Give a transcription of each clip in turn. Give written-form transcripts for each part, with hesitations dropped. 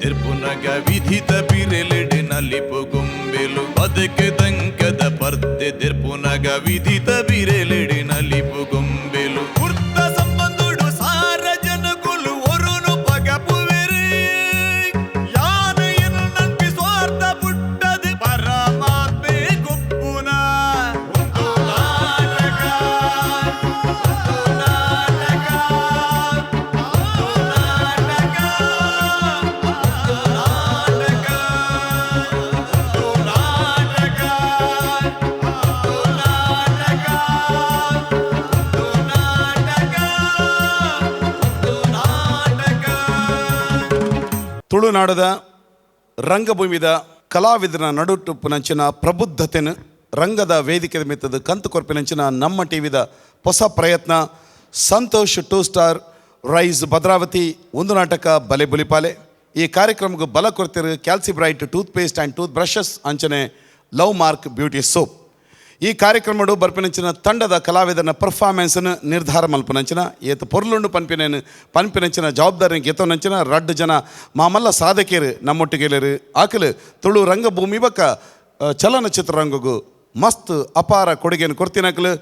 ದಿರ್ಪುನಗ ವಿಧಿತ ಬಿರೆಲೆಡೆ ನಲಿಪು ಗೊಂಬೆಲು ಬದುಕೆ ದಂಕದ ಪರ್ದೆ ದಿರ್ಪುನಗ ವಿಧಿತ ಬಿರೆಲೆಡೆ ನಲಿಪು ಗೊಂಬೆಲು ವೃತ್ತ ಸಂಬಂಧುಡು ಸಾರ ಜನಗುಲು ಒರುನು ಪಗಪುವೆರೆ ಯಾನೆಯನ್ನು ನಂಬಿ ಸ್ವಾರ್ಥ ಪುಟ್ಟದು ಪರಮಾತ್ಮೆ ಗೊಪ್ಪುನ ತುಳುನಾಡದ ರಂಗಭೂಮಿದ ಕಲಾವಿದರ ನಡುಟುಪ್ಪುನಂಚಿನ ಪ್ರಬುದ್ಧತೆನು ರಂಗದ ವೇದಿಕೆ ಮಿತ್ತದ ಕಂತು ಕೊರ್ಪಿನಂಚಿನ ನಮ್ಮ ಟಿವಿದ ಹೊಸ ಪ್ರಯತ್ನ ಸಂತೋಷ್ 2 ಸ್ಟಾರ್ ರೈಸ್ ಭದ್ರಾವತಿ ಒಂದು ನಾಟಕ ಬಲೆ ಬುಲಿಪಾಲೆ. ಈ ಕಾರ್ಯಕ್ರಮಕ್ಕೆ ಬಲ ಕೊಡ್ತಿರು Calcibright toothpaste and toothbrushes ಅಂಚನೆ ಲವ್ ಮಾರ್ಕ್ ಬ್ಯೂಟಿ ಸೋಪ್. ಈ ಕಾರ್ಯಕ್ರಮಡು ಬರ್ಪಿನಂಚಿನ ತಂಡದ ಕಲಾವಿದನ ಪರ್ಫಾರ್ಮೆನ್ಸ್ನ ನಿರ್ಧಾರ ಮಲ್ಪನಂಚಿನ ಏತು ಪೊರ್ಲುಂಡು ಪನ್ಪಿನಂಚಿನ ಜವಾಬ್ದಾರಿ ಗೆತೋನಂಚಿನ ರಡ್ಡು ಜನ ಮಾಮಲ್ಲ ಸಾಧಕೇರು ನಮ್ಮೊಟ್ಟಿಗೆಲ್ಲರು ಆಕಲು ತುಳು ರಂಗಭೂಮಿ ಬಕ್ಕ ಚಲನಚಿತ್ರ ರಂಗಗೂ ಮಸ್ತ್ ಅಪಾರ ಕೊಡುಗೆಯನ್ನು ಕೊಡ್ತೀನಕಲು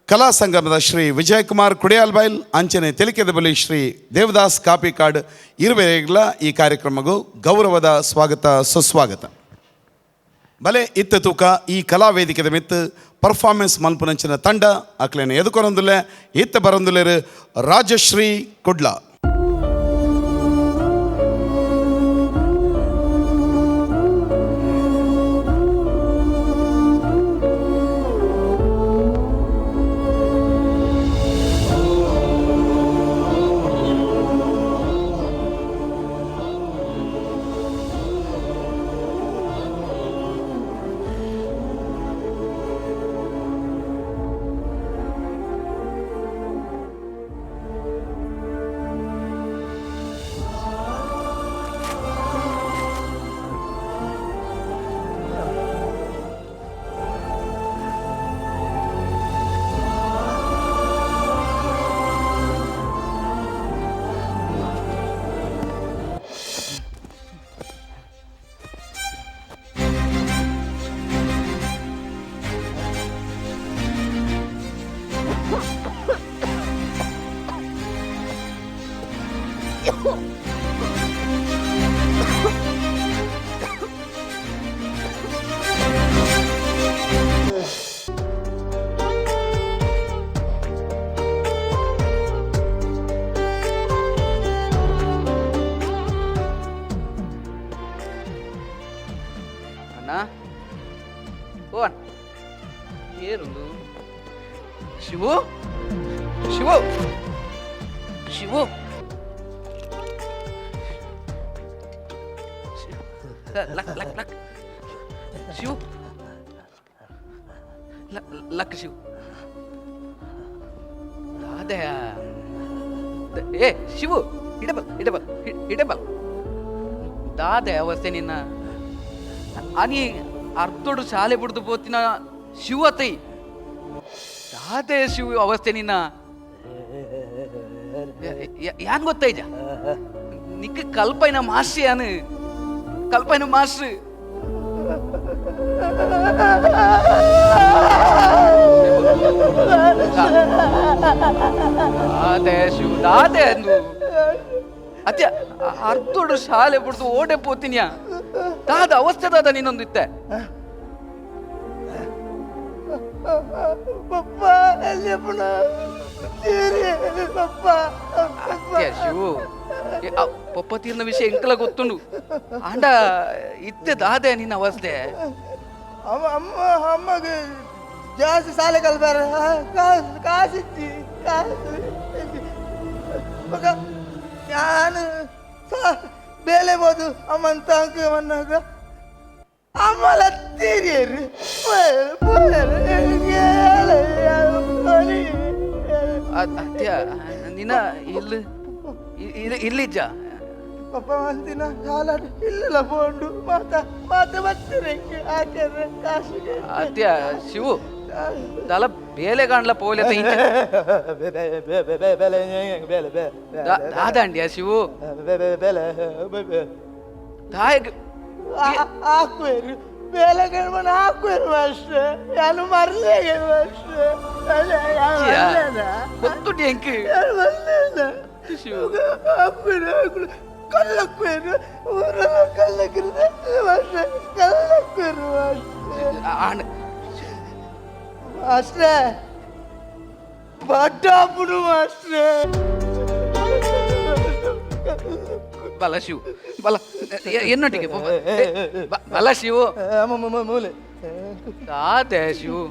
ಕಲಾ ಸಂಗಮದ ಶ್ರೀ ವಿಜಯಕುಮಾರ್ ಕುಡಿಯಾಲ್ಬೈಲ್ ಅಂಚನೆ ತೆಲಿಕೆದ ಬಳಿ ಶ್ರೀ ದೇವದಾಸ್ ಕಾಪಿಕಾಡ್ ಇರುವೆಗಳ ಈ ಕಾರ್ಯಕ್ರಮಗೂ ಗೌರವದ ಸ್ವಾಗತ ಸುಸ್ವಾಗತ. ಬಲೆ ಇತ್ತ ತೂಕ ಈ ಕಲಾ ವೇದಿಕೆದ ಮಿತ್ತು ಪರ್ಫಾರ್ಮೆನ್ಸ್ ಮಲ್ಪುನಂಚಿನ ತಂಡ ಅಕ್ಲೇನೆ ಎದುಕೊರೊಂದುಲ್ಲೆ ಇತ್ತ ಬರೊಂದುಲ್ಲೇರು Rajashri Kudla. Shivu Shivu Shivu luck luck luck Shivu luck Shivu ಅದೇ ಏ ಶಿವು ಇಡಬಲ್ ದಾದೆ ಅವಸ್ಥೆ ನಿನ್ನ ಅನಿ ಅರ್ಧೋಡು ಶಾಲೆ ಬಿಡ್ದು ಪೋತಿನ ಶಿವತೈ ದಾದೆ ಶಿವ ಅವಸ್ಥೆ ನಿನ್ನ ಯಾನ್ ಗೊತ್ತೈಜ ನಿಕ್ಕ ಕಲ್ಪೈನ ಮಾಸ್ಟ್ರಿ ಯಾನು ಕಲ್ಪೈನ ಮಾಸ್ಟ್ರು ದಾದೆ ಶಿವ ದಾದೆ ಅಂದು ಅತ್ಯ ಅರ್ಧೋಡು ಶಾಲೆ ಬಿಡ್ದು ಓಡೆ ಪೋತಿನ್ಯ ದಾದ ಅವಸ್ಥೆ ದಾದ ನೀನೊಂದಿತ್ತೆ ಶಿವು ಪಪ್ಪ ತೀರ್ನ ವಿಷಯ ಎಂಕಲ ಗೊತ್ತುಂಡು ಆಂಡ ಇತ್ತೆ ದಾದೆ ನಿನ್ನ ಅವಸ್ಥೆ ಅಮ್ಮಗೆ ಜಾಸ್ತಿ ಸಾಲೆ ಕಲ್ಬಾರ ಕಾಸಿಚ್ಚಿ ನಾನು ಬೇಲೆ ಬೋದು ಅಮ್ಮಂತ ಅಂಕವನ್ನಾಗ ಅಮ್ಮಲ ತೀರಿಯರು ಅತ್ಯ ನಿನ್ನ ಇಲ್ಲಿಜ್ಜ ಪಪ್ಪ ಅಂತಿನ ಸಾಲಾಡು ಇಲ್ಲ ಬೋಂಡು ಮಾತ ಬರ್ತೀರಿ ಹಾಕ್ಯಾರ ಕಾಸಿಗೆ ಅತ್ಯ ಶಿವು ದಲ ಬೇಲೆ ಕಾಣ್ಲ ಪೋಲೆ ದಾದಂಡ್ಯ ಶಿವು ದಾಯಗ ಹಾಕುವೇರು ಬೇಲೆಗಳು ಮನ ಹಾಕುವೇರು ಮಾಸ್ಟ್ರೆ ನಾನು ಮರ್ಲೇಗೇನು ಮಾಸ್ಟ್ರೆ ಗೊತ್ತುಂಟು ಎಂಕ್ ಹಾಕುವೇರು ಕಲ್ಲಕ್ಕುವೇರು ಊರಲ್ಲ ಕಲ್ಲಕ್ಕಿರುತ್ತೆ ಮಾಸ್ಟ್ರೆ ಕಲ್ಲಕ್ಕುವೇರು ಮಾಸ್ಟ್ರೆ ಬಡ್ಡಾಪುಡು ಮಾಸ್ಟ್ರೆ ಬಲ ಶಿವು ಬಲ ಎನ್ನೊಟ್ಟಿಗೆ ಬಲ ಶಿವು ಮೂಲೆ ತಾತೆ ಶಿವು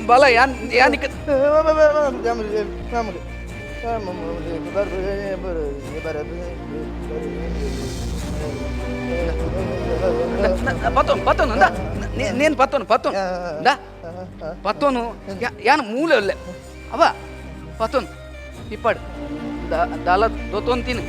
ಬಲ ಯಾನಿಕ ಪತ್ತೋನು నేను పత్తోను పత్తోను యాన మూలే అవ్వ పత్తోను ఇప్పాడు దాల దొత్తోను తిను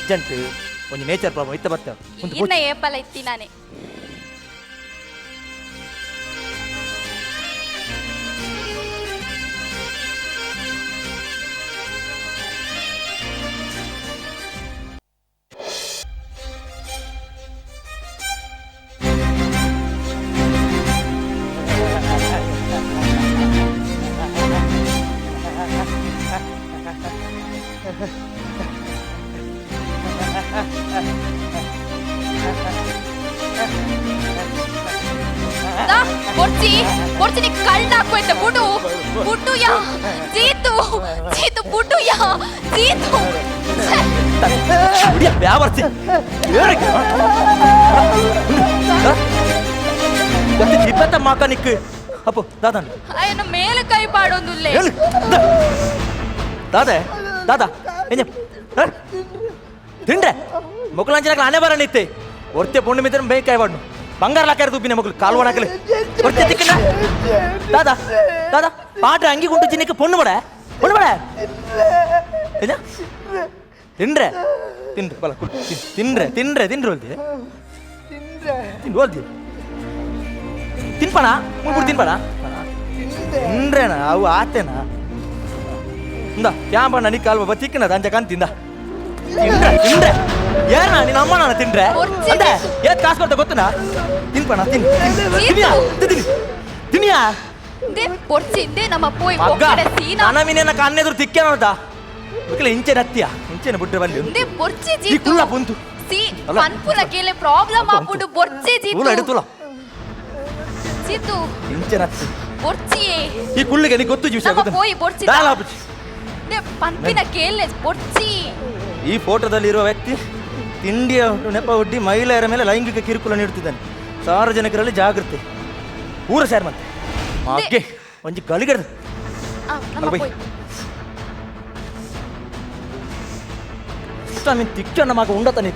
ಅರ್ಜೆಂಟ್ ಒಂದು ನೇಚರ್ ಪ್ರಾಬ್ಲಮ್ ಇತ್ತ ಬರ್ತೇವೆ ಇನ್ನ ಏಪಲ ಇತ್ತಿ ನಾನೇ borci ni kalla aku itu budu ya jitu budu ya jitu dia beawarsi jadi dipeta makanik apa dadan ayana mele kai paadondulle dada enye tindre mokulanjina ane baranitte orte ponnu midram be kai vadnu ಬಂಗಾರ locker ದುಬ್ಬಿನ ಮಗಳು ಕಾಲ್ವಣ ಹಾಕಲಿ ಹೊರತೆ ತಿಕ್ಕನ ದಾದಾ ಪಾಟ ಅಂಗಿ gonna ಚಿನ್ನಕ್ಕೆ ಪೊಣ್ಣು ಬಡ ಏನ ತಿನ್ರೆ ಬಲ ತಿನ್ರೆ ಹೋಲ್ದಿ ತಿನ್ಪಣ ಮುಗ್ಬಿಡು ತಿನ್ಪಣ ತಿನ್ರೇನ ಅವು ಆತೇನ ಇಂದ ಕ್ಯಾಂಪಣ್ಣ ನೀ ಕಾಲ್ವ ಬ ತಿಕ್ಕನ ಅಂಚ ಕಾಂತಿಂದ ತಿನ್ರೆ ಏನ ನಿನ್ನ ಅಮ್ಮ ನಾನು ತಿನ್ರೆ ಅಂದೆ ಏತ್ ಕಾಸು ಕೊಡ್ತಾ ಗೊತ್ತನಾ ತಿನ್ಪಣ ತಿನ್ನಿಯಾ ಪೊರ್ಚಿಂದೆ ನಮ್ಮ ಪೋಯ್ ಒಕ್ಕಡೆ ಸೀನಾ ನನಮಿನೇನ ಕನ್ನೆದುರು ತಿಕ್ಕೇನೋದ ಮಕ್ಕಳ ಇಂಚೆನ ಬಿಟ್ರೆ ಬಂದು ದೆ ಪೊರ್ಚಿ ಈ ಜೀತು ಕುಲ್ಲ ಪುಂತು ಸಿ ಪನ್ಪುನ ಕೇಲೆ ಪ್ರಾಬ್ಲಮ್ ಆಪುಡು ಪೊರ್ಚಿ ಜೀತು ಕುಲ್ಲ ಎಡುತುಲ ಜೀತು ಇಂಚೆನತ್ತಿ ಪೊರ್ಚಿಯೇ ಈ ಕುಳ್ಳಿಗೆ ನೀ ಗೊತ್ತು ಜ್ಯೂಸ್ ನಮ್ಮ ಪೋಯ್ ಪೊರ್ಚಿ ದಾಲಾಪುಚಿ ದೆ ಪನ್ಪಿನ ಕೇಲೆ ಪೊರ್ಚಿ ಈ ಫೋಟೋದಲ್ಲಿರುವ ವ್ಯಕ್ತಿ ತಿಂಡಿಯ ನೆಪ ಒಡ್ಡಿ ಮಹಿಳೆಯರ ಮೇಲೆ ಲೈಂಗಿಕ ಕಿರುಕುಳ ನೀಡುತ್ತಿದ್ದಾನೆ ಸಾರ್ವಜನಿಕರಲ್ಲಿ ಜಾಗೃತಿ ಊರ ಸೇರ್ ಮತ್ತೆ ಮಾಗ್ಗೆ ಒಂಜಿ ಗಳಿಗಡ್ದು ನಮ್ಮ ಪೋಯ್ ಇಷ್ಟ ಮೀನು ತಿಕ್ಕಣ್ಣ ಮಗ ಉಂಡತಾನೆ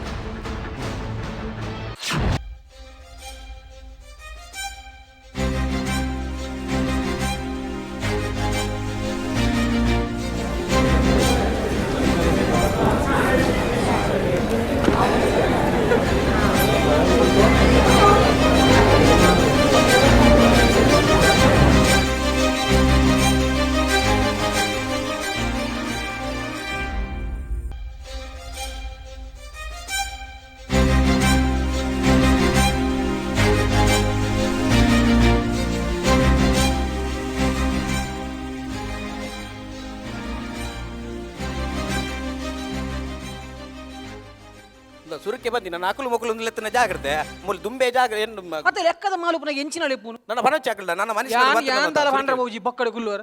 ಸುರಕ್ಕೆ ಬಂದಿ ನನ್ನ ಆಕಲು ಮಕ್ಕಳು ಲೆತ್ತನ ಜಾಗ್ರತೆ ಮೂಲ ದುಂಬೆ ಜಾಗ್ರ ಏನು ಮತ್ತೆ ಲೆಕ್ಕದ ಮಾಲುಪುನ ಎಂಚಿನ ಲೆಪ್ಪುನು ನನ್ನ ಭನ ಚಾಕಲ್ಲ ನನ್ನ ಯಾಂತಾಲ ಭಾಂಡ್ರ ಬೋಜಿ ಬಕ್ಕಡೆ ಕುಲ್ಲುವರ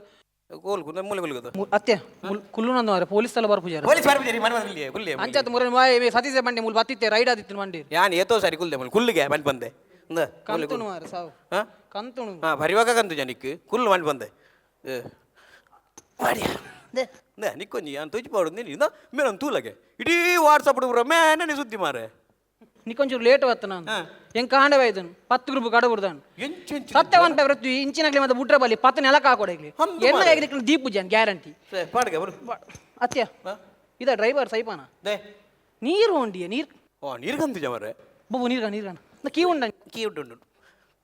ಗೋಲ್ಗು ಮೂಲೆ ಗೋಲ್ಗದು ಅತ್ತೆ ಕುಲ್ಲುನಂದು ಮಾರೆ ಪೊಲೀಸ್ ತಲ ಬರ ಪೂಜಾರ ಪೊಲೀಸ್ ಬಾರ್ಬಿಡಿ ಮನೆ ಮನೆ ಕುಲ್ಲೆ ಅಂಚಾತ ಮುರನ್ ಮಾಯ ಮೇ ಸತೀಸೆ ಬಂಡೆ ಮೂಲ ಬತ್ತಿತ್ತೆ ರೈಡ್ ಆದಿತ್ತು ಮಂಡಿ ಯಾನ್ ಏತೋ ಸರಿ ಕುಲ್ಲೆ ಮೂಲ ಕುಲ್ಲಿಗೆ ಬಂದೆ ಕಂತುನು ಮಾರೆ ಸಾವು ಕಂತುಣು ಹಾ ಬರಿವಾಗ ಕಂತು ಜನಿಕ್ ಕುಲ್ಲು ಮಾಡಿ ಬಂದೆ ಮಾಡಿಯ ನಿಕ್ಕೊಂಜಿ ಅಂತ ತುಚ್ಚಿ ಪಾಡು ನೀನು ಮೇಲೆ ಒಂದು ತೂಲಗೆ ಇಡೀ ವಾಟ್ಸಪ್ ಹುಡುಗರ ಮೇನೆ ಸುದ್ದಿ ಮಾರೆ ನಿಕೊಂಚೂರು ಲೇಟ್ ಅವತ್ತು ನಾನು ಹೆಂಗ್ ಕಾಂಡವಾಯ್ದನು 10 ಗ್ರೂಪ್ ಕಡಬುರ್ದಾನು ಸತ್ಯವಂತ ವೃತ್ತಿ ಇಂಚಿನಾಗ್ಲಿ ಮತ್ತೆ ಬುಟ್ರೆ ಬಲ್ಲಿ 10 ನೆಲಕ್ಕೆ ಹಾಕೊಡಗ್ಲಿ ಎಣ್ಣ ಆಗ್ಲಿಕ್ಕೆ ದೀಪ್ ಜಾನ್ ಗ್ಯಾರಂಟಿ ಪಾಡ್ಗೆ ಬರು ಅತ್ಯ ಇದ ಡ್ರೈವರ್ ಸೈಪಾನ ನೀರು ಉಂಡಿಯ ನೀರು ಓ ನೀರು ಕಂತು ಜಮರೆ ಬಬ್ಬು ನೀರ್ಗಾನ ಕೀ ಉಂಡ ಕೀ ಉಂಟು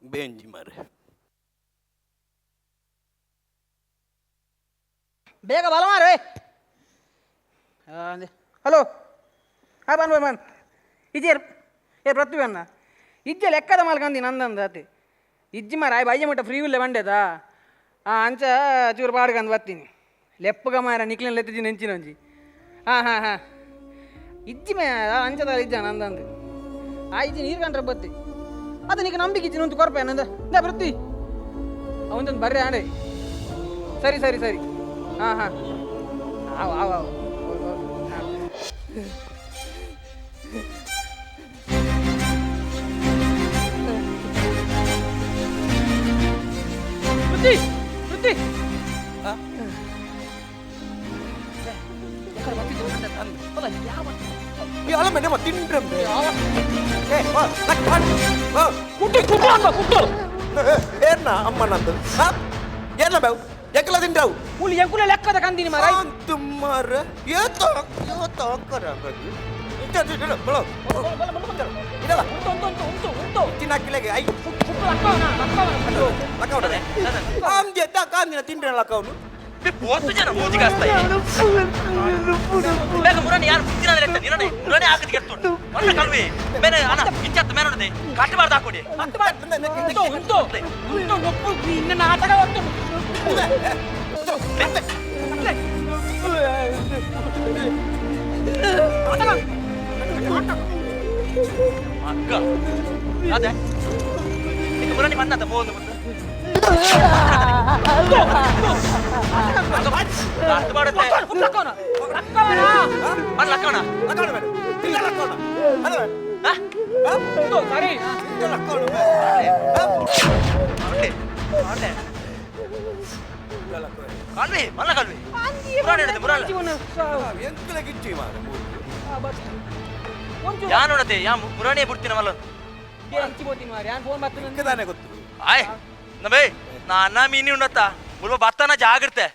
ಬೇಂಜಿ ಮಾರೆ ಬೇಗ ಬಲ ಮಾರೆ ಹಲೋ ಹಾ ಬನ್ ಇಜ್ಜೆ ಪೃಥ್ವಿ ಅನ್ನ ಇಜ್ಜೆ ಲೆಕ್ಕದ ಮಾಲ್ಕಂದಿ ನಂದಂದ ಅತ್ತೆ ಇಜ್ಜಿ ಮಾರ ಬೈಜೆ ಮಟ್ಟ ಫ್ರೀ ಇಲ್ಲೇ ಬಂಡೆದಾ ಅಂಚ ಚೂರು ಪಾಡ್ಕಂದು ಬರ್ತೀನಿ ಲೆಪ್ಪಗ ಮಾರ ನಿಕ್ಲಿನ ಲೆತ್ತಿಜಿ ನೆಂಚಿನಂಜಿ ಹಾಂ ಇಜ್ಜಿ ಮೇ ಅಂಚದ ಇಜ್ಜ ನಂದಂದು ಆ ಇಜ್ಜಿ ನೀರು ಕಂಡ್ರೆ ಬತ್ತಿ ಅದು ನೀನು ನಂಬಿಕೆ ಇಜ್ಜಿ ನಂತು ಕೊರಪೆ ನಂದ ಪೃಥ್ವಿ ಅವನದೊಂದು ಬರ್ರಿ ಆಂಡೆ ಸರಿ ಹಾಂ ಆವ್ ವೃತ್ತಿ ಅಲ್ಲ ಮೇನೆ ತಿಂಡ್ರೆ ಏನ ಅಮ್ಮ ನಂದು ಏನ ಬೇವು ಎಕ್ಕಲ ತಿಂಡವು ಉಳಿ ಎಂಕುಲ ಲೆಕ್ಕದ ಕಂದಿನಿ ಮಾರ ತುಮ್ಮಾರ ಏತೋ ಅಕ್ಕರ ತಿನ್ನಕ್ಕಿಲೆಗೆ ಐ ಕಾಂದಿನ ತಿಂಡ್ರೆ ಲಕ್ಕವನು పోతు జన మూతి కాస్తాయి ಬೇಗ ಮುರಾನಿ ಯಾರು ಮುತ್ತಿನ ಲೆಕ್ಕ ನಿರನೆ ಮುರಾನಿ ಹಾಕಿ ಕೆತ್ತುಂಡು ಒಳ್ಳ ಕಲ್ವಿ ಬೇರೆ ಅಣ್ಣ ಇಚ್ಚತ್ತ ಮೇನೋಡೆ ಕಟ್ಟಬಾರ್ದು ಹಾಕೊಡಿ ಉಂಟು ನೊಪ್ಪು ಇನ್ನ ನಾಟಕ ಒಟ್ಟು ಅಕ್ಕ ಅದೇ ಈಗ ಮುರಾನಿ ಬಂದಂತ ಹೋಗುದು ಮುಂದೆ ಯಾನೋಡತೆ ಯಾ ಮುರಾಣಿ ಬಿಡ್ತೀನ ಮಲ್ಲ ಗೊತ್ತು ಆಯ್ ನಬೇ ನಾ ಅನ್ನ ಮೀನಿ ಉಣ್ಣತ್ತ ಮುಲ್ವ ಭತ್ತನ ಜಾಗ್ರತೆ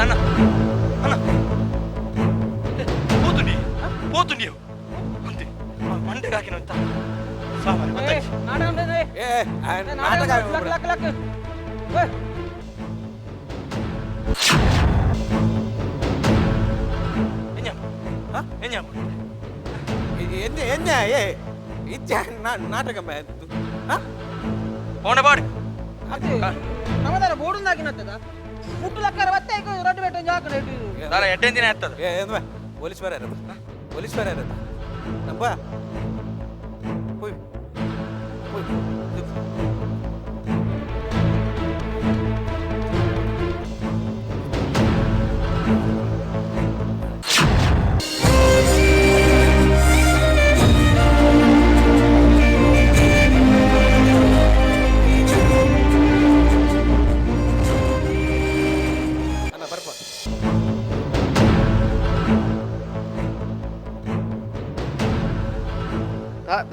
ಅಣ್ಣ ಅಣ್ಣ పోతు నీవు అంతే మంటగా ಹಾಕಿನಂತ ನಾಟಕ ಓಣಬಾಡು ನಮ್ಮದಾರ ಬೋಡುಂದಾಗಿನತ್ತದ ಮುಟ್ಟು ಲಕ್ಕರ ಮತ್ತೆ ರೊಡ್ಡು ಬೆಟ್ಟ ಜಾಕಡೆ ದಾರ ಎಡ್ಡೆ ದಿನ ಆಗ್ತದ ಪೊಲೀಸ್ ಬೇರೆ ಪೊಲೀಸ್ ಬೇರೆ ನಪ್ಪ ಹೋಯ್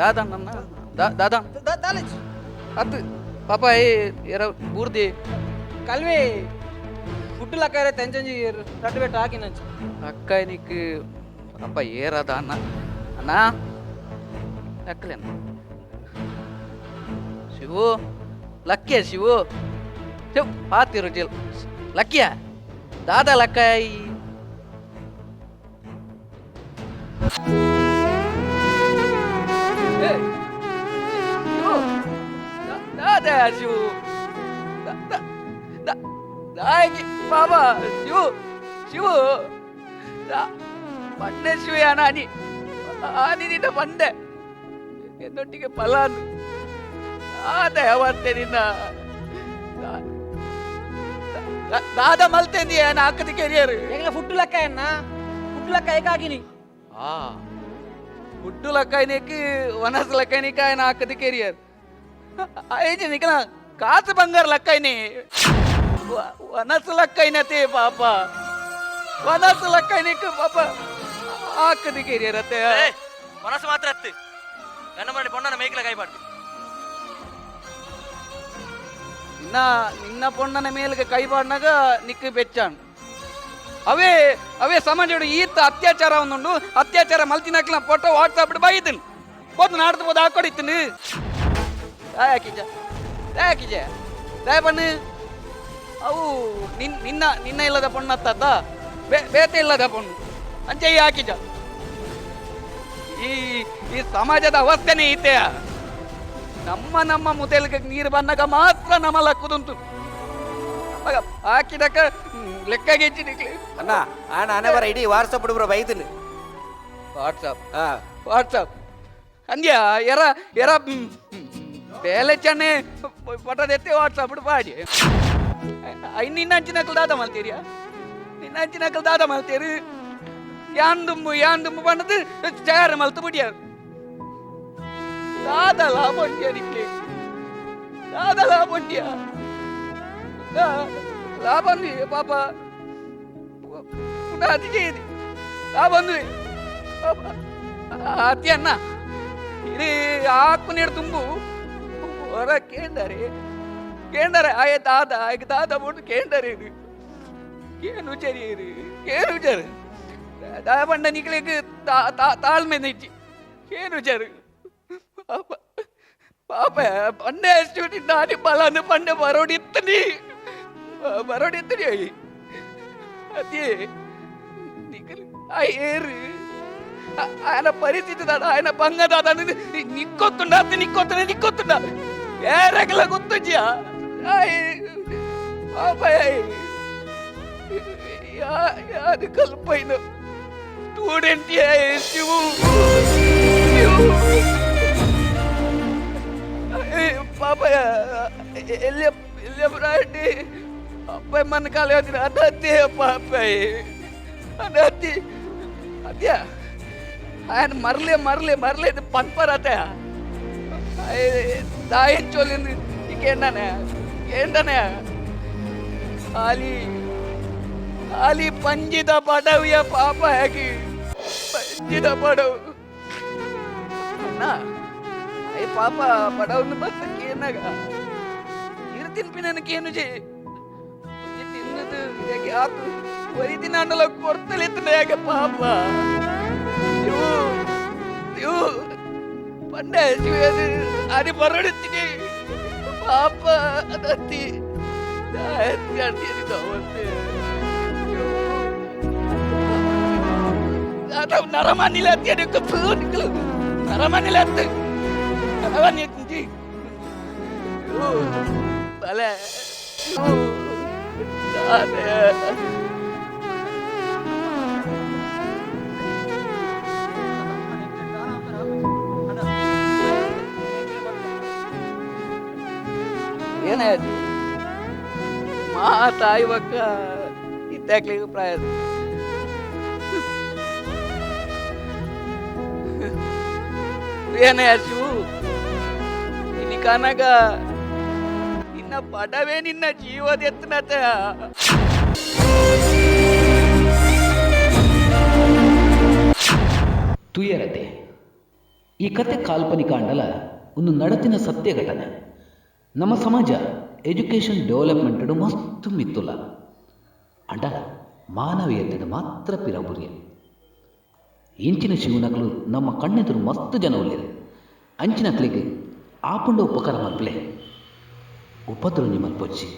दादा नन्ना दादा ದಾಲೇಜ್ ಅದು ಪಾಪ ಎರ ಬೂರ್ದಿ ಕಲ್ವಿ ಫುಡ್ ಲಕ್ಕರೆ ತೆಂಚಂಜಿ ರಟ್ಟು ಬೆಟ್ಟ ಹಾಕಿನಂಚ ಅಕ್ಕ ನಿಕ್ ಪಾಪ ಏರದ ಅಣ್ಣ ಅಣ್ಣ ಲಕ್ಕಲೇನ ಶಿವು ಲಕ್ಕಿಯ ಶಿವು ಶಿವ್ ಪಾತಿರು ಜಿಲ್ ಲಕ್ಕಿಯ ದಾದಾ ಲಕ್ಕಾಯಿ दादा शिव बाबा शिव ಬಂಡೆ ಶಿವಯಾನ ನಿನ್ನ ಬಂದೆ എന്നൊಟ್ಟಿಗೆ ಪಲಾನು ಆದ ಯಾವತ್ತೆ ನಿನ್ನ ದಾದ ಮಲ್ತೇಂದಿಯ ನಾಲ್ಕದಿ ಕೆರಿಯರು ಎಂಗ್ಲ ಫುಡ್ ಲೆಕ್ಕ ಎನ್ನ ಫುಡ್ ಲೆಕ್ಕ ಏಕಾಗಿನಿ ಆ ಫುಡ್ಡು ಲಕ್ಕೈನಿಕ್ ವನಸ್ ಲಕ್ಕೈನಿಕ ನಾಲ್ಕದಿ ಕೆರಿಯರ್ ಐಜಿ ನಿಕಲ ಕಾಸು ಬಂಗಾರ ಲಕ್ಕೈನಿ ವನಸ್ ಲಕ್ಕೈನತೆ ಪಾಪ ವನಸ್ ಲಕ್ಕೈನಿಕ್ ಪಾಪ ಆಕದಿ ಕೆರಿಯರ್ ಅತ್ತೆ ಮನಸ್ಸು ಮಾತ್ರ ಅತ್ತೆ ನನ್ನ ಮಾಡಿ ಪೊಣ್ಣನ ಮೇಕಲ ಕೈ ಮಾಡ್ತಿ ನಿನ್ನ ಪೊಣ್ಣನ ಮೇಲ್ಗೆ ಕೈ ಬಾಡ್ನಾಗ ನಿಕ್ಕು ಬೆಚ್ಚಾನ್ ಅವೇ ಅವೇ ಸಮಾಜ ಈತ ಅತ್ಯಾಚಾರ ಒಂದುಂಡು ಅತ್ಯಾಚಾರ ಮಲ್ತಿನಕ್ಲ ಫೋಟೋ ವಾಟ್ಸಾಪ್ ಬಾಯಿದ್ದೀನಿ ಹೋದ್ ನಾಡ್ದು ಹೋದ್ ಹಾಕೊಡಿತೀನಿ ಯಾಕಿಜ ಯಾಕಿಜ ದಯ ಬಣ್ಣು ಅವು ನಿನ್ನ ನಿನ್ನ ಇಲ್ಲದ ಪೊಣ್ಣು ಹತ್ತದ ಬೇತೆ ಇಲ್ಲದ ಪೊಣ್ಣು ಅಂಚೆ ಯಾಕಿಜ ಈ ಸಮಾಜದ ಅವಸ್ಥೆನೇ ಐತೆ ನಮ್ಮ ಮುದೆಲ್ಗೆ ನೀರು ಬಂದಾಗ ಮಾತ್ರ ನಮ್ಮ ಲಕ್ಕುದುಂಟು ಹಾಕಿದಕ್ಕ ಲೆಕ್ಕಗೆ ಹೆಚ್ಚಿನಿಕ್ಲಿ ಅಣ್ಣ ಅಣ್ಣ ಅಣ್ಣ ಬರ ಇಡೀ ವಾಟ್ಸಪ್ ಬ್ರೋ ಬೈತೀನಿ ವಾಟ್ಸಪ್ ಅಂದ್ಯ ಎರ ಬೇಲೆ ಚೆನ್ನೆ ಪಟದೆತ್ತೆ ವಾಟ್ಸಪ್ ಪಾಡಿ ನಿನ್ನ ಹಂಚಿನಕಲ್ ದಾದ ಮಲ್ತೀರಿಯಾ ನಿನ್ನ ಹಂಚಿನಕಲ್ ದಾದ ಮಲ್ತೀರಿ ಯಾಂದುಂಬು ಬಣ್ಣದು ಚಾರ ಮಲ್ತು ಬಿಡಿಯಾರು ದಾದ ಲಾಭಂಡ್ಯ ನಿಕ್ಲಿ ದಾದ ಲಾಭಂಡ್ಯ ಲಾಭಂದಿ ಪಾಪ ಪುನಃ ಅತಿ ചെയ്തി ಲಾಭಂದ್ವಿ ಅತಿ ಅನ್ನ ಇದು ಆಕ್ಕುನೇಡು ತುಂಬು ಹೊರ ಕೇಂದರೆ ಆಯ ದಾದ ಬಿಟ್ಟು ಕೇಂದರೆ ಇದು ಏನು ವಿಚಾರಿ ಇದು ಏನು ವಿಚಾರ ದಾ ಬಂಡ ನಿಕ್ಲಿಕ್ಕೆ ತಾಳ್ಮೆ ನಿಚ್ಚಿ ಏನು ವಿಚಾರ ಪಾಪ ಪಾಪ ಪಂಡೆ ಅಷ್ಟು ನಾನಿ ಬಲನ್ನು ಪಂಡೆ ಬರೋಡಿತ್ತನಿ ಅದೇ ಏರು ఆయన పరిస్థితి ఆయన బంగదాద నిక్కొత్తుండా నిక్కొత్తుండా ఏ రకల గుర్తొచ్చా అది కలిపోయిన స్టూడెంట్ పాప వెళ్ళి ಅಪ್ಪ ಮನ ಕಾಲ ಹೇಳ್ತೀನಿ ಅದತ್ತಿ ಅಪ್ಪ ಅಪ್ಪ ಅದತ್ತಿ ಅದ್ಯ ఆయన మరలే పన్పరత దాయించోలింది ఇంకేంటనే ఖాళీ పంజిದ ಪಡವಿಯ ಪಾಪ ಹೇಗೆ పంಜಿದ ಪಡವು ಅಣ್ಣ ಅಯ್ಯ ಪಾಪ ಪಡವನ್ನು ಬರ್ತಕ್ಕೆ ಏನಾಗ ಇರ್ತೀನಿ ಪಿ ನನಗೇನು చేయి ತಿನ್ನದು ಹೇಗೆ ಆತು ಒರಿದಿನ ಅಂಡಲ ಕೊಡ್ತಲಿತ್ತು ಹೇಗೆ ಪಾಪ ಪಂಡೆ అది ಬರಡುತ್ತೀನಿ ಪಾಪ ಅದತ್ತಿ ನರಮನಿಲ ನರಮನಿಲ ನರಮನಿ ಬಲೆ ಏನಾಯ್ತು ಮಾತಾಯುವಕ್ಕ ಇದ್ದಾಗ್ಲಿಗೆ ಪ್ರಾಯ ಏನಾಯ್ತು ಇನ್ನು ಕನಗ ನಿನ್ನ ಪಡವೇ ನಿನ್ನ ಜೀವದೆತ್ತನತ ತುಯರತೆ ಈ ಕತೆ ಕಾಲ್ಪನಿಕ ಅಂಡಲ ಒಂದು ನಡತಿನ ಸತ್ಯ ಘಟನೆ. ನಮ್ಮ ಸಮಾಜ ಎಜುಕೇಷನ್ ಡೆವಲಪ್ಮೆಂಟ್ ಮಸ್ತ್ ಮಿತ್ತುಲ ಅಂಡ ಮಾನವೀಯತೆ ಮಾತ್ರ ಪಿರಬುರಿಯ ಇಂಚಿನ ಶಿವನಕಲು ನಮ್ಮ ಕಣ್ಣೆದುರು ಮಸ್ತ್ ಜನ ಒಳ್ಳೆಯದು ಅಂಚಿನಕ್ಲಿಗೆ ಆಪುಂಡ ಉಪಕಾರ ಮಲ್ಪಲೆ ಉಪದ್ರವಿ ಮಲ್ಪೊಚ್ಚಿ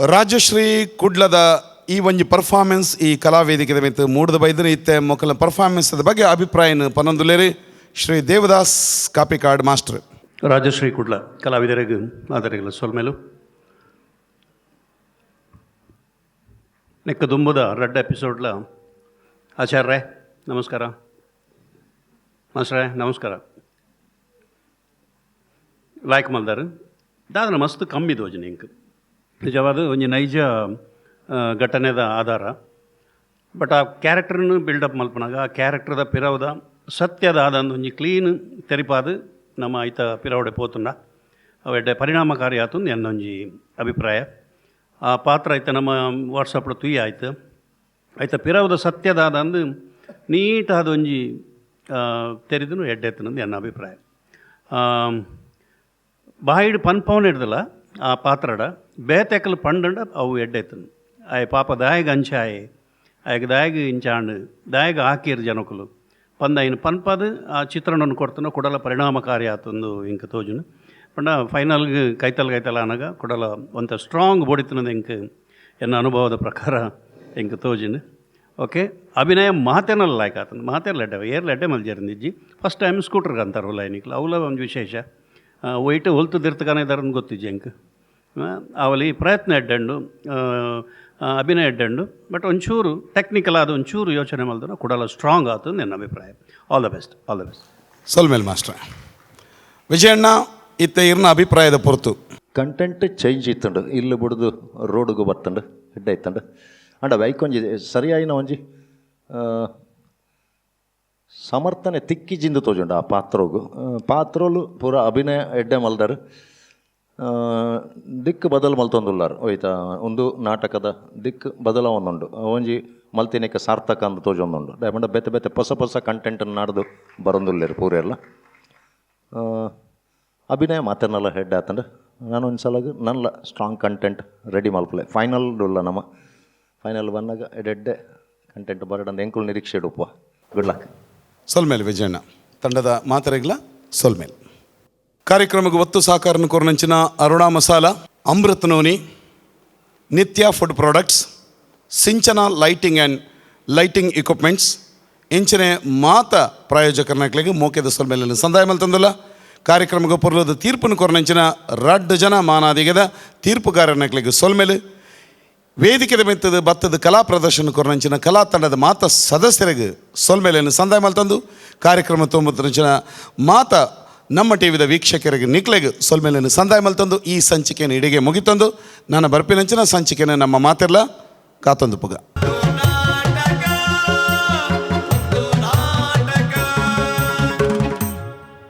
ರಾಜಶ್ರೀ ಕುಡ್ಲದ ಈ ಒಂಜಿ ಪರ್ಫಾರ್ಮೆನ್ಸ್ ಈ ಕಲಾವೇದಿಕೆ ಮಿತ್ತು ಮೂಡ್ದು ಬೈದನು ಇತ್ತೆ ಮೊಕಲ ಪರ್ಫಾರ್ಮೆನ್ಸ್ ಬಗ್ಗೆ ಅಭಿಪ್ರಾಯನ ಪನೊಂದುಲೇರಿ ಶ್ರೀ ದೇವದಾಸ್ ಕಾಪಿಕಾಡ್ ಮಾಸ್ಟರ್. ರಾಜಶ್ರೀ ಕುಡ್ಲ ಕಲಾವಿದರಿಗೆ ಆದರೆಗಳ ಸೊಲ್ಮೇಲು ನೆಕ್ಕ ದುಂಬುದ ರೆಡ್ ಎಪಿಸೋಡ್ಲ ಆಚಾರ್ಯ ನಮಸ್ಕಾರ, ಮಾಸ್ಟ್ರೇ ನಮಸ್ಕಾರ. ಲೈಕ್ ಮಲ್ದಾರ ದಾದನ ಮಸ್ತ್ ಕಮ್ಮಿ ದೋಜನೆ ಇಂಕ್ ನಿಜವಾದ ಒಂಜಿ ನೈಜ ಘಟನೆದ ಆಧಾರ. ಬಟ್ ಆ ಕ್ಯಾರೆಕ್ಟರ್ನು ಬಿಲ್ಡಪ್ ಮಲ್ಪನಾಗ ಆ ಕ್ಯಾರೆಕ್ಟರ್ದ ಪಿರವದ ಸತ್ಯದ ಆದಂದು ಒಂಜಿ ಕ್ಲೀನ್ ತೆರಿಪಾದು ನಮ್ಮ ಐತ ಪಿರವಡೆ ಪೋತುಂಡ ಅವು ಎಡ್ಡೆ ಪರಿಣಾಮಕಾರಿ ಆತಂದು ಎನ್ನೊಂಜಿ ಅಭಿಪ್ರಾಯ. ಆ ಪಾತ್ರ ಐತೆ ನಮ್ಮ ವಾಟ್ಸಪ್ಡ್ ತುಯ್ಯ ಆಯ್ತು ಐತ ಪಿರವದ ಸತ್ಯದಾದಂದು ನೀಟಾದ ಒಂಜಿ ತೆರಿದು ಎಡ್ಡೆತ್ತನಂದು ಎನ್ನ ಅಭಿಪ್ರಾಯ. ಬಾಯಿಡ್ ಪನ್ಪವನ ಹಿಡ್ದಲ್ಲ ಆ ಪಾತ್ರಡ ಬೇತೆಕಲ್ ಪಂಡ ಅವು ಎಡ್ಡೆತ್ತನು ಆಯ್ ಪಾಪ ದಾಯಗ ಅಂಚಾಯ್ ಆಯ್ಗೆ ದಾಯಗ ಇಂಚಾಂಡು ದಾಯಗ ಹಾಕಿರ್ ಜನಕುಲು ಪಂದ ಇನ್ನು ಪನ್ಪದು ಆ ಚಿತ್ರಣವನ್ನು ಕೊಡ್ತಾನೋ ಕೊಡಲ ಪರಿಣಾಮಕಾರಿ ಆತಂದು ಇಂಕ ತೋಜುನು ಪಂಡ ಫೈನಲ್ಗೆ ಕೈತಲ್ ಅನಾಗ ಕೊಡಲ ಒಂಥ ಸ್ಟ್ರಾಂಗ್ ಬೋಡಿತನದು ಇಂಕ ಎನ್ನ ಅನುಭವದ ಪ್ರಕಾರ ಇಂಕ ತೋಜುನು. ಓಕೆ, ಅಭಿನಯ ಮಾತೇನಲ್ಲ ಲಾಯ್ಕ್ ಆತನ ಮಾತೇರ್ಲೆಡ್ಡೆ ಏರ್ಲೆಡ್ಡೆ ಮಲ್ಜರಿಂದಿಜ್ಜಿ ಫಸ್ಟ್ ಟೈಮ್ ಸ್ಕೂಟ್ರ್ಗೆ ಅಂತಾರಲ್ಲ ಲೈನಿಕ್ಲ ಅವಲ ಒಂದು ವಿಶೇಷ ಒಯ್ಟು ಹೊಲ್ತದಿರ್ತಗಾನೆ ಇದಾರನ್ನು ಗೊತ್ತಿಜ್ಜಿ ಇಂಕ ಅವಲಿ ಪ್ರಯತ್ನ ಎಡ್ಡಂಡು ಅಭಿನಯ ಎಡ್ಡಂಡು. ಬಟ್ ಒಂಚೂರು ಟೆಕ್ನಿಕಲ್ ಆದ ಒಂಚೂರು ಯೋಚನೆ ಮಾಡಿದ್ರೆ ಕೊಡಲ್ಲ ಸ್ಟ್ರಾಂಗ್ ಆಯ್ತು ನನ್ನ ಅಭಿಪ್ರಾಯ. All the best, all the best. ಸೊಲ್ಮೇಲ್ ಮಾಸ್ಟ್ರೆ ವಿಜಯಣ್ಣ ಇತ್ತ ಇರ್ನ ಅಭಿಪ್ರಾಯದ ಪೊರ್ತು ಕಂಟೆಂಟ್ ಚೇಂಜ್ ಇತ್ತಂಡು ಇಲ್ಲಿ ಬಿಡ್ದು ರೋಡ್ಗೆ ಬತ್ತಂಡು ಎಡ್ಡೆ ಇತ್ತಂಡು ಅಂಡ ವೈಕೊಂಜಿ ಸರಿಯಾಯಿನ ಒಂಜಿ ಸಮರ್ಥನೆ ತಿಕ್ಕಿಜಿಂದು ತೋಜುಂಡು ಆ ಪಾತ್ರೋಲು ಪೂರ ಅಭಿನಯ ಎಡ್ಡೆ ಮಲ್ದಾರು ದಿಕ್ಕು ಬದಲು ಮಲ್ತೊಂದುಲ್ಲಾರು ಹೋಯ್ತಾ ಒಂದು ನಾಟಕದ ದಿಕ್ಕು ಬದಲ ಒಂದುಂಡು ಒಂಜಿ ಮಲ್ತಿನೇಕ ಸಾರ್ಥಕ ಅಂದು ತೋಜೊಂದುಂಡು ಡೈಮಂಡ ಬೆತ್ತ ಬೆತ್ತ ಹೊಸ ಕಂಟೆಂಟನ್ನು ನಾಡ್ದು ಬರೊಂದುಲ್ಲೇರು ಪೂರ ಎಲ್ಲ ಅಭಿನಯ ಮಾತೇನೆಲ್ಲ ಹೆಡ್ ಆತಂಡು ನಾನು ಒಂದು ಸಲ ನನ್ನ ಸ್ಟ್ರಾಂಗ್ ಕಂಟೆಂಟ್ ರೆಡಿ ಮಲ್ಪಲೆ ಫೈನಲ್ ಉಲ್ಲ ನಮ್ಮ ಫೈನಲ್ ಬಂದಾಗ ಎಡ್ಡೆ ಕಂಟೆಂಟ್ ಬರಡಂದು ಎಂಕುಲು ನಿರೀಕ್ಷೆ ಇಡುಪ್ಪ. Good luck. ಸೊಲ್ಮೇಲ್ ವಿಜಯಣ್ಣ ತಂಡದ ಮಾತರೆಗ್ಲ ಸೊಲ್ಮೇಲ್ ಕಾರ್ಯಕ್ರಮಕ್ಕೆ ಒತ್ತು ಸಹಕಾರನ ಕೊರನಂಚಿನ Aruna Masala, Amrut noni, Nitya food products, Sinchana lighting and lighting equipments ಇಂಚನೆ ಮಾತ ಪ್ರಾಯೋಜಕರನಾಗ್ಲಿಗೆ ಮೋಕೆದ ಸೊಲ್ಮೇಲಿನ ಸಂದಾಯ ಮಲ್ತಂದಲ್ಲ. ಕಾರ್ಯಕ್ರಮಕ್ಕೆ ಪೂರ್ವದ ತೀರ್ಪನ್ನು ಕೊರನಂಚಿನ 2 ಜನ ಮಾನಾದಿಗೆದ ತೀರ್ಪುಗಾರನಾಗ್ಲಿಗೆ ಸೊಲ್ಮೇಲು ವೇದಿಕೆದ ಮೆತ್ತದ ಭತ್ತದ ಕಲಾ ಪ್ರದರ್ಶನ ಕೊರನಂಚಿನ ಕಲಾ ತಂಡದ ಮಾತ ಸದಸ್ಯರಿಗೆ ಸೊಲ್ಮೇಲಿನ ಸಂದಾಯ ಮಲ್ತಂದು ಕಾರ್ಯಕ್ರಮ 9 ಮಾತ ನಮ್ಮ ಟಿವಿದ ವೀಕ್ಷಕರಿಗೆ ನಿಕ್ಲೆಗೆ ಸೊಲ್ಮೇಲಿನ ಸಂದಾಯ ಮಲ್ತಂದು ಈ ಸಂಚಿಕೆಯನ್ನು ಇಡಿಗೆ ಮುಗಿತಂದು ನಾನು ಬರ್ಪಿನಂಚಿನ ಸಂಚಿಕೆಯನ್ನು ನಮ್ಮ ಮಾತೆಲ್ಲ ಕಾತಂದು ಪುಗ.